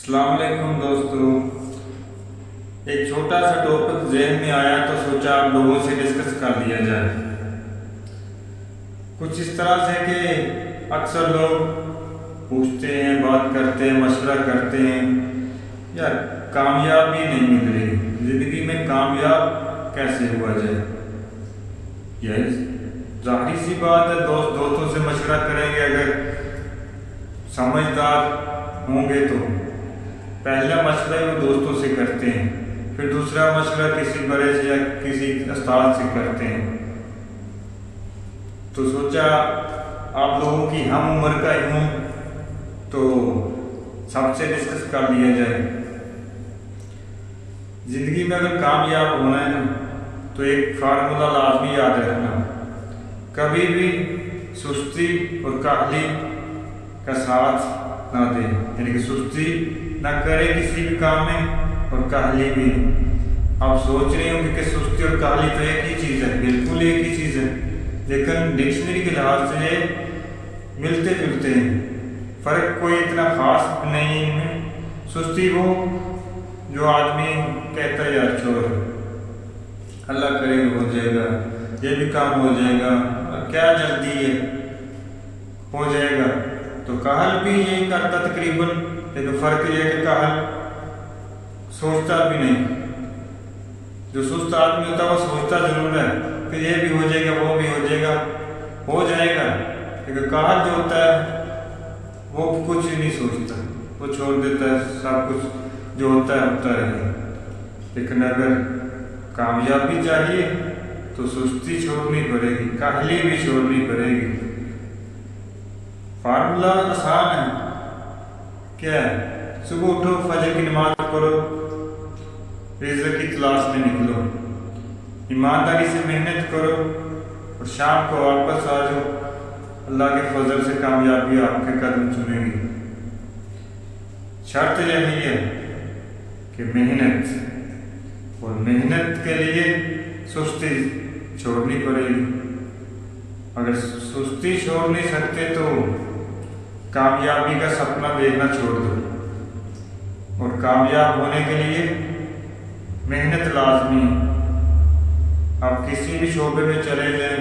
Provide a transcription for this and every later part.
अस्सलाम वालेकुम दोस्तों। एक छोटा सा टॉपिक ज़हन में आया तो सोचा आप लोगों से डिस्कस कर लिया जाए। कुछ इस तरह से कि अक्सर लोग पूछते हैं, बात करते हैं, मशवरा करते हैं, यार कामयाबी नहीं मिल रही, ज़िंदगी में कामयाब कैसे हुआ जाए। यह जाहिर सी बात है, दोस्तों से मशवरा करेंगे अगर समझदार होंगे तो पहला मशवरा वो दोस्तों से करते हैं, फिर दूसरा मशवरा किसी बड़े से या किसी उस्ताद से करते हैं। तो सोचा आप लोगों की हम उम्र का ही हूँ तो सबसे डिस्कस कर लिया जाए। ज़िंदगी में अगर कामयाब होना है ना तो एक फार्मूला लाजमी याद रखना, कभी भी सुस्ती और काहली का साथ ना दे, यानी कि सुस्ती ना करे किसी भी काम में और काहली भी। आप सोच रहे होंगे कि सुस्ती और काहली तो एक ही चीज़ है, बिल्कुल एक ही चीज़ है, लेकिन डिक्शनरी के लिहाज से मिलते जुलते हैं, फ़र्क कोई इतना ख़ास नहीं है। सुस्ती वो जो आदमी कहता है यार छोड़, अल्लाह करे हो जाएगा, ये भी काम हो जाएगा, क्या जल्दी है, हो जाएगा। तो काहल भी यही करता तकरीबन, लेकिन फ़र्क ये है कि काहल सोचता भी नहीं। जो सुस्त आदमी होता है वो सोचता ज़रूर है कि ये भी हो जाएगा, वो भी हो जाएगा, लेकिन काहल जो होता है वो कुछ नहीं सोचता, वो छोड़ देता है, सब कुछ जो होता रहे। लेकिन अगर कामयाबी चाहिए तो सुस्ती छोड़नी पड़ेगी, काहली भी छोड़नी पड़ेगी। फार्मूला आसान है, क्या है? सुबह उठो, फजर की नमाज पढ़ो, रिज़्क़ की तलाश में निकलो, ईमानदारी से मेहनत करो और शाम को वापस आ जाओ। अल्लाह के फजल से कामयाबी आपके कदम चुनेगी। शर्त यही है कि मेहनत, और मेहनत के लिए सुस्ती छोड़नी पड़ेगी। अगर सुस्ती छोड़ नहीं सकते तो कामयाबी का सपना देखना छोड़ दो, और कामयाब होने के लिए मेहनत लाजमी है। आप किसी भी शोबे में चले जाएं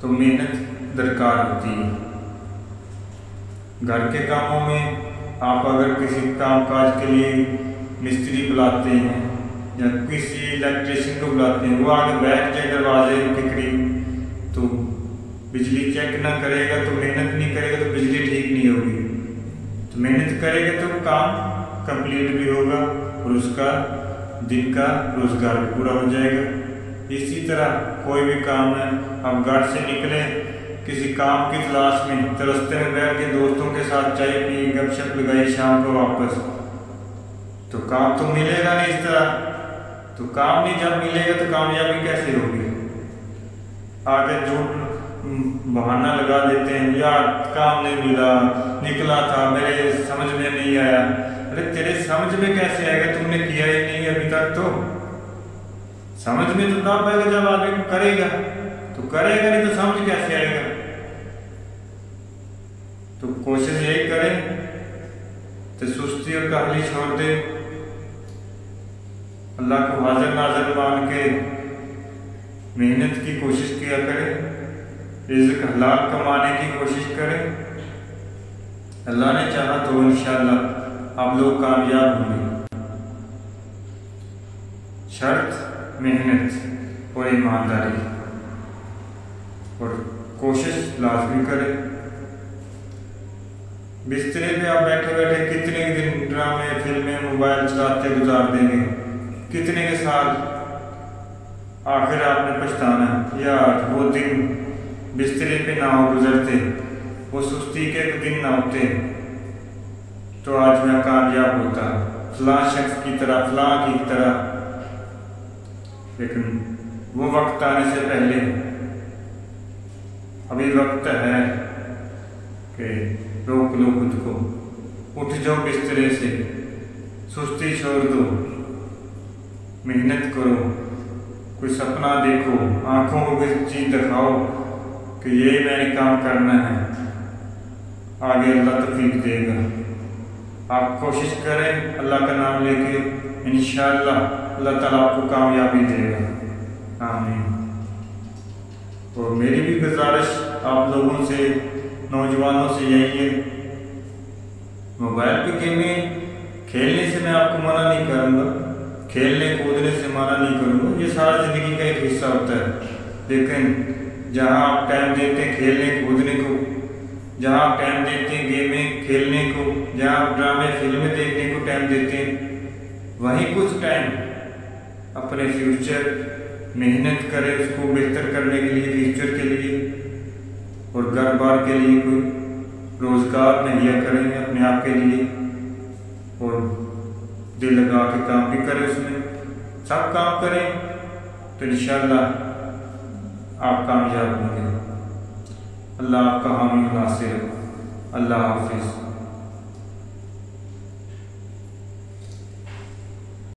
तो मेहनत दरकार होती है। घर के कामों में आप अगर किसी कामकाज के लिए मिस्त्री बुलाते हैं या किसी इलेक्ट्रिशियन को बुलाते हैं, वो आगे बैठ जाए दरवाजे के करीब, तो बिजली चेक ना करेगा तो मेहनत नहीं करेगा तो बिजली ठीक नहीं होगी। तो मेहनत करेगा तो काम कंप्लीट भी होगा और उसका दिन का रोज़गार भी पूरा हो जाएगा। इसी तरह कोई भी काम है, आप घर से निकले किसी काम की तलाश में, तो रास्ते में बैठ के दोस्तों के साथ चाय पी, गपशप लगाई, शाम को वापस, तो काम तो मिलेगा नहीं। इस तरह तो काम नहीं जब मिलेगा तो कामयाबी कैसे होगी? आगे झूठ बहाना लगा देते हैं, यार काम नहीं मिला, निकला था, मेरे समझ में नहीं आया। अरे तेरे समझ में कैसे आएगा, तुमने किया ही नहीं अभी तक। तो समझ में तो तब आएगा जब आदमी करेगा, तो करेगा नहीं तो समझ कैसे आएगा? तो कोशिश यही करें तो सुस्ती और काहली छोड़ दे, अल्लाह को हाजिर नाज़िर मान के मेहनत की कोशिश किया करें, रिज़्क़ हलाल कमाने की कोशिश करें। अल्लाह ने चाहा तो इंशाअल्लाह आप लोग कामयाब होंगे। शर्त मेहनत और ईमानदारी, और कोशिश लाजमी करें। बिस्तरे पे आप बैठे बैठे कितने दिन ड्रामे, फिल्में, मोबाइल चलाते गुजार देंगे, कितने के साल, आखिर आपने पछताना। यार वो दिन बिस्तरे पे ना हो गुजरते, वो सुस्ती के दिन ना होते तो आज मैं कामयाब होता, फलां शख्स की तरह, फलां की तरह। लेकिन वो वक्त आने से पहले अभी वक्त है कि रोक लो खुद को, उठ जाओ बिस्तरे से, सुस्ती छोड़ दो, मेहनत करो, कोई सपना देखो, आंखों को कोई चीज़ दिखाओ कि ये मैंने काम करना है, आगे अल्लाह तौफीक देगा। आप कोशिश करें अल्लाह का नाम लेके, इंशाअल्लाह अल्लाह ताला आपको कामयाबी देगा। आमीन। और मेरी भी गुजारिश आप लोगों से, नौजवानों से यही है, मोबाइल पे गेमें खेलने से मैं आपको मना नहीं करूँगा, खेलने कूदने से मना नहीं करूँगा, ये सारा ज़िंदगी का एक हिस्सा होता है। लेकिन जहाँ आप टाइम देते हैं खेलने कूदने को, जहाँ आप टाइम देते हैं गेमें खेलने को, जहाँ आप ड्रामे फिल्में देखने को टाइम देते हैं, वहीं कुछ टाइम अपने फ्यूचर मेहनत करें, उसको बेहतर करने के लिए, फ्यूचर के लिए और घर बार के लिए कोई रोज़गार मुहैया करेंगे अपने आप के लिए, और दिल लगा के काम भी करें, उसमें सब काम करें तो इंशाअल्लाह आप कामयाब होंगे। अल्लाह आपका हामी नासिर हो। अल्लाह हाफिज़।